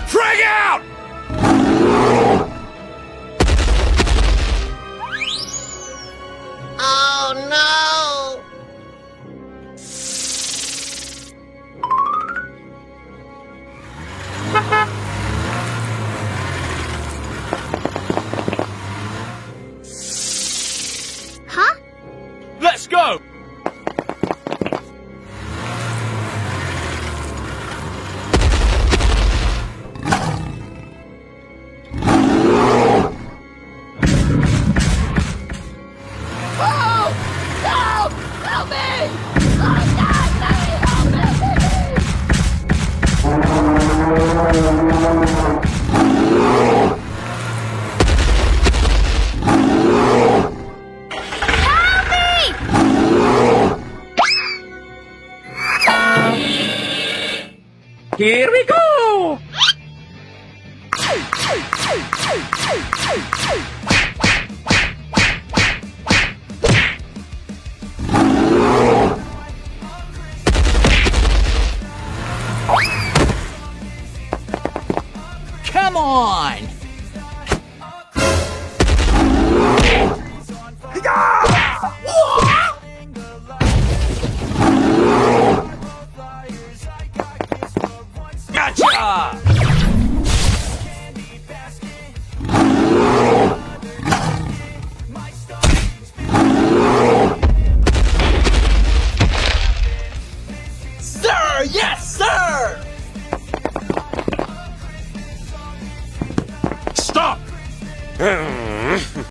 Frag out! Oh no! Huh? Let's go! Oh! Help! Help me! Oh God! Help me! Here we go! Come on! Gotcha! Sir! Yes, sir! Stop!